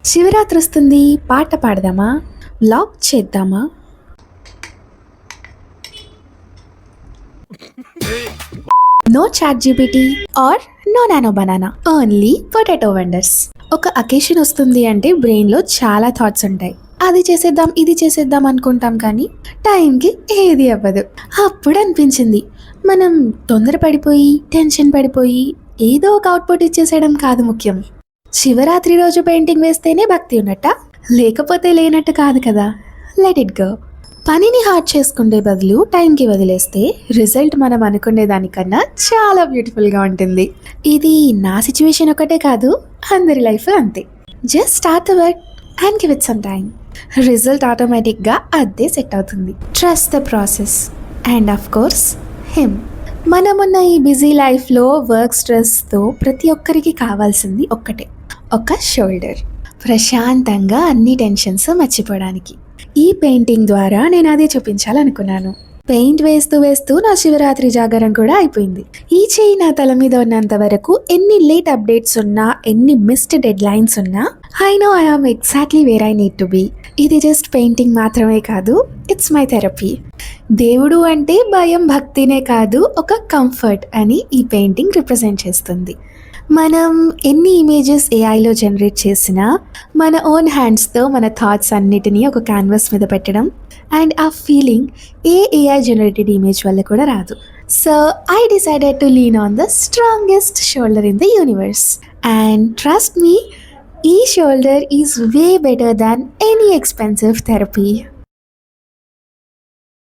శివరాత్రి వస్తుంది, పాట పాడదామా, వ్లాగ్ చేద్దామా? No ChatGPT or no Nano Banana, only potato wonders. ఒక అకేషన్ వస్తుంది అంటే బ్రెయిన్లో చాలా థాట్స్ ఉంటాయి. అది చేసేద్దాం, ఇది చేసేద్దాం అనుకుంటాం, కానీ టైంకి ఏది అవ్వదు. అప్పుడు అనిపించింది, మనం తొందరపడిపోయి టెన్షన్ పడిపోయి ఏదో ఒక అవుట్పుట్ ఇచ్చేసేయడం కాదు ముఖ్యం. శివరాత్రి రోజు పెయింటింగ్ వేస్తేనే భక్తి ఉన్నట్ట, లేకపోతే లేనట్టు కాదు కదా. Let it go. పనిని హార్డ్ చేసుకునే బదులు టైంకి వదిలేస్తే రిజల్ట్ మనం అనుకునే దానికన్నా చాలా బ్యూటిఫుల్గా ఉంటుంది. ఇది నా సిచ్యువేషన్ ఒకటే కాదు, అందరి లైఫ్ అంతే. Just start the work and give it some time. Result ఆటోమేటిక్గా అదే సెట్ అవుతుంది. Trust the process and of course him. మనమున్న ఈ బిజీ లైఫ్లో వర్క్ స్ట్రెస్తో ప్రతి ఒక్కరికి కావాల్సింది ఒక్కటే, ఒక షోల్డర్. ప్రశాంతంగా అన్ని టెన్షన్స్ మర్చిపోవడానికి. ఈ పెయింటింగ్ ద్వారా నేను అదే చూపించాలనుకున్నాను. పెయింట్ వేస్తూ వేస్తూ నా శివరాత్రి జాగరం కూడా అయిపోయింది. ఈ చేయి నా తల మీద ఉన్నంత వరకు ఎన్ని లేట్ అప్డేట్స్ ఉన్నా, ఎన్ని మిస్డ్ డెడ్ లైన్స్ ఉన్నా, I know I am exactly where I need to be. ఇది జస్ట్ పెయింటింగ్ మాత్రమే కాదు, ఇట్స్ మై థెరపీ. దేవుడు అంటే భయం, భక్తినే కాదు, ఒక కంఫర్ట్ అని ఈ పెయింటింగ్ రిప్రజెంట్ చేస్తుంది. మనం ఎన్ని ఇమేజెస్ ఏఐలో జనరేట్ చేసినా మన ఓన్ హ్యాండ్స్తో మన థాట్స్ అన్నిటినీ ఒక క్యాన్వాస్ మీద పెట్టడం అండ్ ఆ ఫీలింగ్ ఏ ఏఐ జనరేటెడ్ ఇమేజ్ వల్ల కూడా రాదు. So I decided to lean on the strongest shoulder in the universe. And trust me, ఈ shoulder is way better than any expensive therapy.